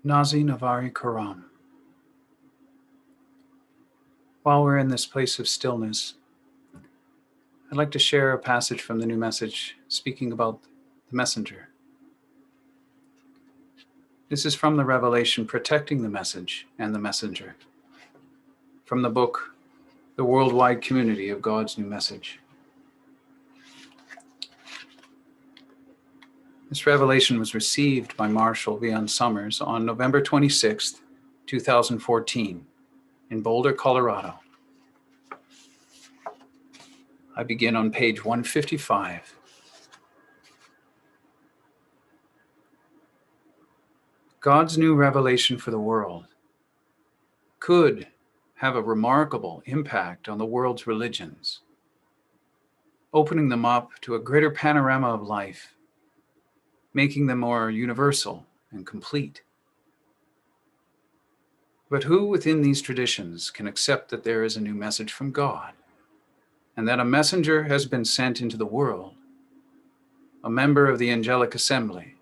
Nazi Navari Karam. While we're in this place of stillness, I'd like to share a passage from the New Message speaking about the messenger. This is from the Revelation Protecting the Message and the Messenger, from the book, The Worldwide Community of God's New Message. This revelation was received by Marshall Leon Summers on November 26th, 2014, in Boulder, Colorado. I begin on page 155. God's new revelation for the world could have a remarkable impact on the world's religions, opening them up to a greater panorama of life, making them more universal and complete. But who within these traditions can accept that there is a new message from God, and that a messenger has been sent into the world, a member of the angelic assembly,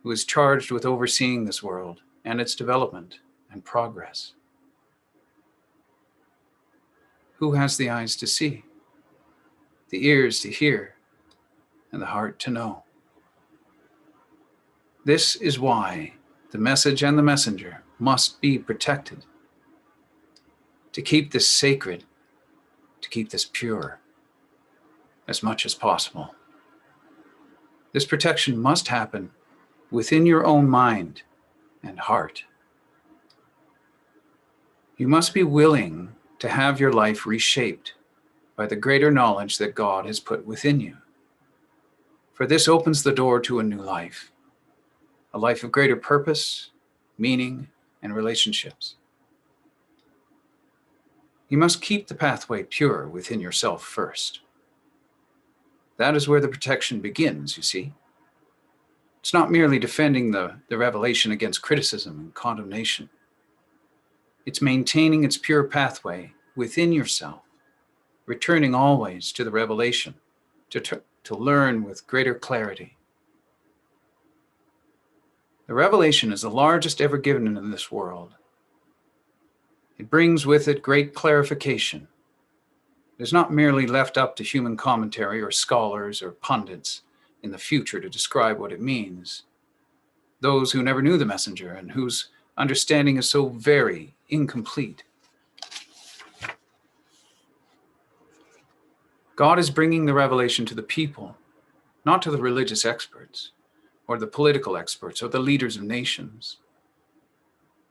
who is charged with overseeing this world and its development and progress? Who has the eyes to see, the ears to hear, and the heart to know? This is why the message and the messenger must be protected. To keep this sacred, to keep this pure, as much as possible. This protection must happen within your own mind and heart. You must be willing to have your life reshaped by the greater knowledge that God has put within you. For this opens the door to a new life, a life of greater purpose, meaning, and relationships. You must keep the pathway pure within yourself first. That is where the protection begins, you see. It's not merely defending the revelation against criticism and condemnation. It's maintaining its pure pathway within yourself, returning always to the revelation, to learn with greater clarity. The revelation is the largest ever given in this world. It brings with it great clarification. It is not merely left up to human commentary or scholars or pundits in the future to describe what it means. Those who never knew the messenger and whose understanding is so very incomplete. God is bringing the revelation to the people, not to the religious experts, or the political experts, or the leaders of nations.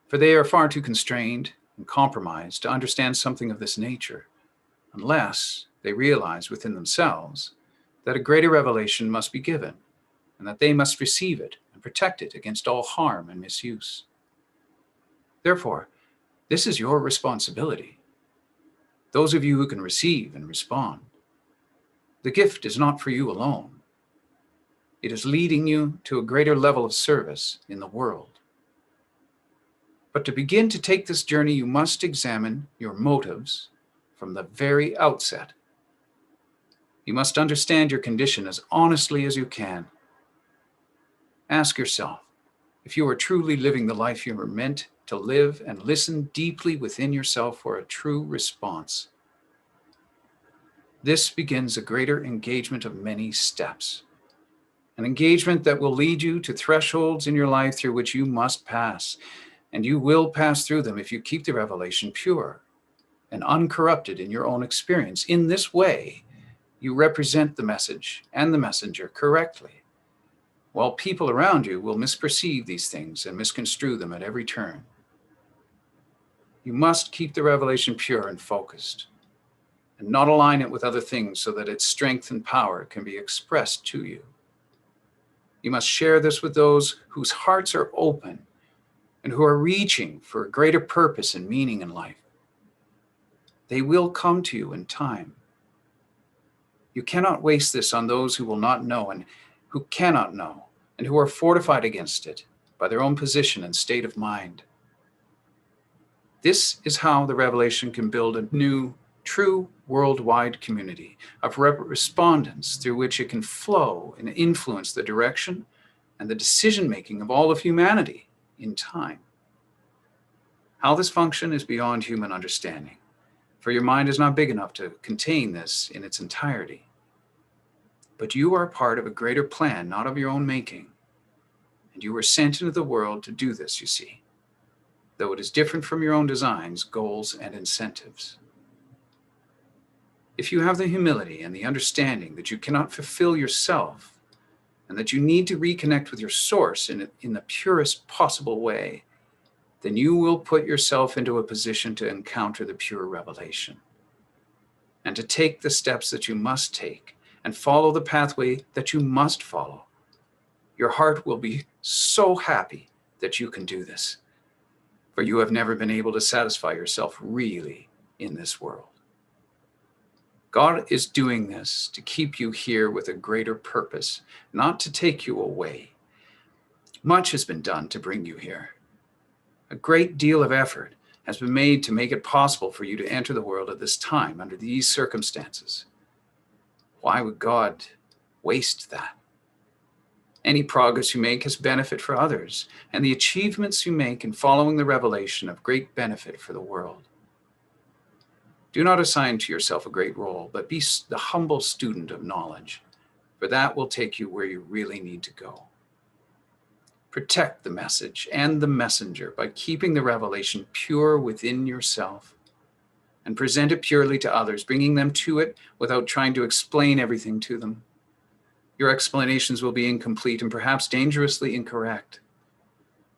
For they are far too constrained and compromised to understand something of this nature, unless they realize within themselves that a greater revelation must be given, and that they must receive it and protect it against all harm and misuse. Therefore, this is your responsibility. Those of you who can receive and respond. The gift is not for you alone. It is leading you to a greater level of service in the world. But to begin to take this journey, you must examine your motives from the very outset. You must understand your condition as honestly as you can. Ask yourself if you are truly living the life you were meant to live, and listen deeply within yourself for a true response. This begins a greater engagement of many steps. An engagement that will lead you to thresholds in your life through which you must pass, and you will pass through them if you keep the revelation pure and uncorrupted in your own experience. In this way, you represent the message and the messenger correctly, while people around you will misperceive these things and misconstrue them at every turn. You must keep the revelation pure and focused, and not align it with other things so that its strength and power can be expressed to you. You must share this with those whose hearts are open and who are reaching for a greater purpose and meaning in life. They will come to you in time. You cannot waste this on those who will not know and who cannot know and who are fortified against it by their own position and state of mind. This is how the revelation can build a new, true worldwide community of respondents through which it can flow and influence the direction and the decision-making of all of humanity. in time. How this functions is beyond human understanding, for your mind is not big enough to contain this in its entirety. But you are part of a greater plan, not of your own making, and you were sent into the world to do this, you see, though it is different from your own designs, goals, and incentives. If you have the humility and the understanding that you cannot fulfill yourself, and that you need to reconnect with your source in the purest possible way, then you will put yourself into a position to encounter the pure revelation, and to take the steps that you must take, and follow the pathway that you must follow. Your heart will be so happy that you can do this, for you have never been able to satisfy yourself really in this world. God is doing this to keep you here with a greater purpose, not to take you away. Much has been done to bring you here. A great deal of effort has been made to make it possible for you to enter the world at this time under these circumstances. Why would God waste that? Any progress you make has benefit for others, and the achievements you make in following the revelation have great benefit for the world. Do not assign to yourself a great role, but be the humble student of knowledge, for that will take you where you really need to go. Protect the message and the messenger by keeping the revelation pure within yourself, and present it purely to others, bringing them to it without trying to explain everything to them. Your explanations will be incomplete and perhaps dangerously incorrect.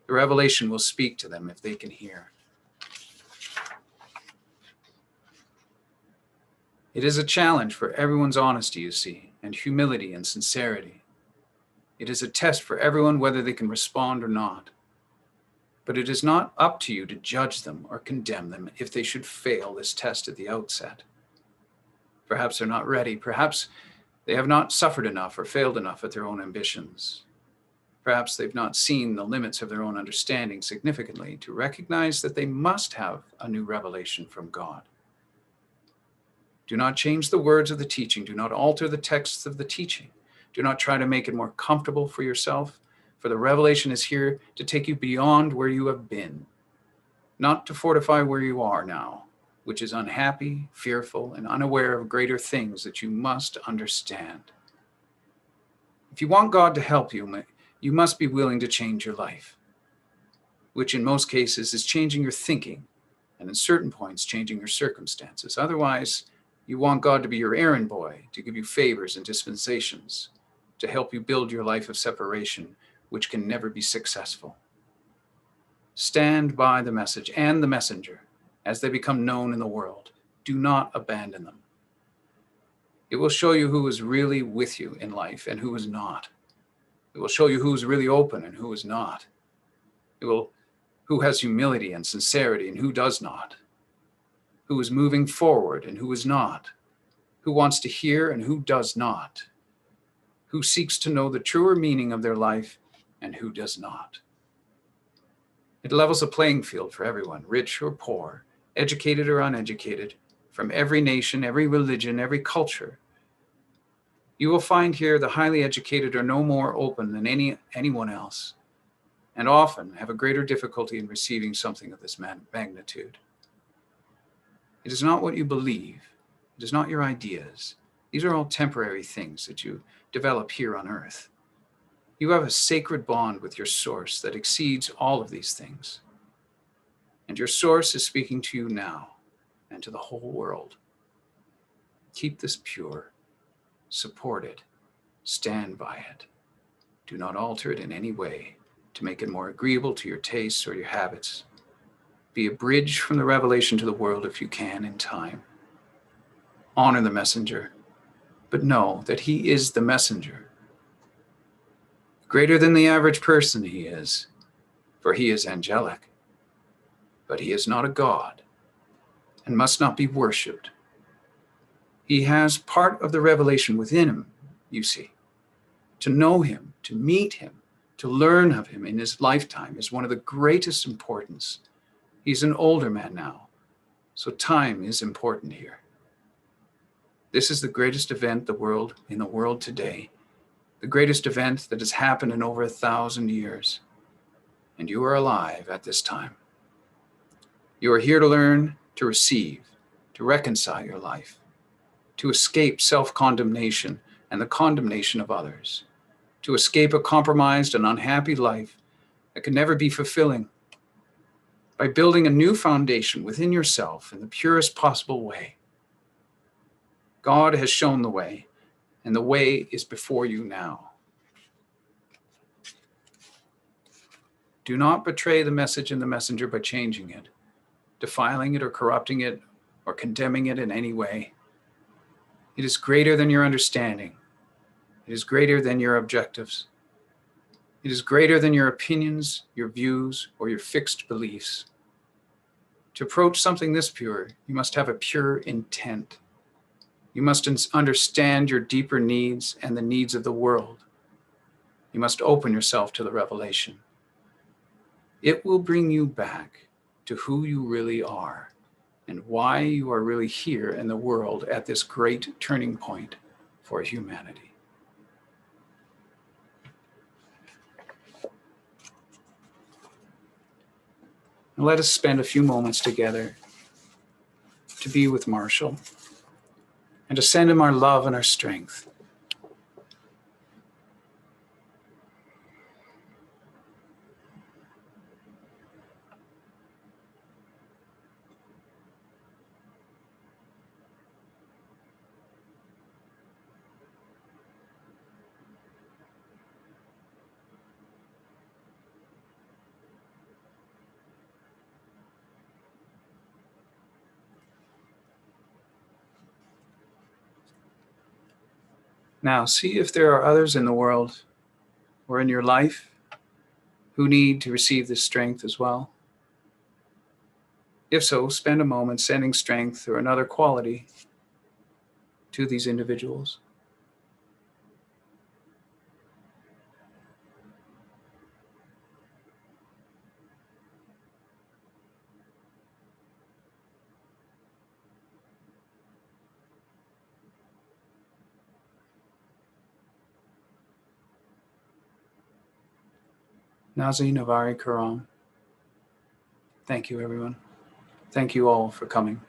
The revelation will speak to them if they can hear. It is a challenge for everyone's honesty, you see, and humility and sincerity. It is a test for everyone whether they can respond or not. But it is not up to you to judge them or condemn them if they should fail this test at the outset. Perhaps they're not ready. Perhaps they have not suffered enough or failed enough at their own ambitions. Perhaps they've not seen the limits of their own understanding significantly to recognize that they must have a new revelation from God. Do not change the words of the teaching. Do not alter the texts of the teaching. Do not try to make it more comfortable for yourself, for the revelation is here to take you beyond where you have been, not to fortify where you are now, which is unhappy, fearful, and unaware of greater things that you must understand. If you want God to help you, you must be willing to change your life, which in most cases is changing your thinking, and in certain points, changing your circumstances. Otherwise, you want God to be your errand boy, to give you favors and dispensations, to help you build your life of separation, which can never be successful. Stand by the message and the messenger as they become known in the world. Do not abandon them. It will show you who is really with you in life and who is not. It will show you who is really open and who is not. Who has humility and sincerity and who does not. Who is moving forward and who is not. Who wants to hear and who does not. Who seeks to know the truer meaning of their life and who does not. It levels a playing field for everyone, rich or poor, educated or uneducated, from every nation, every religion, every culture. You will find here the highly educated are no more open than anyone else, and often have a greater difficulty in receiving something of this magnitude. It is not what you believe. It is not your ideas. These are all temporary things that you develop here on earth. You have a sacred bond with your source that exceeds all of these things. And your source is speaking to you now and to the whole world. Keep this pure. Support it. Stand by it. Do not alter it in any way to make it more agreeable to your tastes or your habits. Be a bridge from the revelation to the world if you can in time. Honor the messenger, but know that he is the messenger. Greater than the average person he is, for he is angelic. But he is not a god and must not be worshipped. He has part of the revelation within him, you see. To know him, to meet him, to learn of him in his lifetime is one of the greatest importance. He's an older man now, so time is important here. This is the greatest event in the world today, the greatest event that has happened in over 1,000 years. and you are alive at this time. You are here to learn, to receive, to reconcile your life, to escape self-condemnation and the condemnation of others, to escape a compromised and unhappy life that could never be fulfilling, by building a new foundation within yourself in the purest possible way. God has shown the way, and the way is before you now. Do not betray the message and the messenger by changing it, defiling it or corrupting it or condemning it in any way. It is greater than your understanding. It is greater than your objectives. It is greater than your opinions, your views, or your fixed beliefs. To approach something this pure, you must have a pure intent. You must understand your deeper needs and the needs of the world. You must open yourself to the revelation. It will bring you back to who you really are and why you are really here in the world at this great turning point for humanity. And let us spend a few moments together to be with Marshall and to send him our love and our strength. Now, see if there are others in the world or in your life who need to receive this strength as well. If so, spend a moment sending strength or another quality to these individuals. Nazi Navari Karam. Thank you, everyone. Thank you all for coming.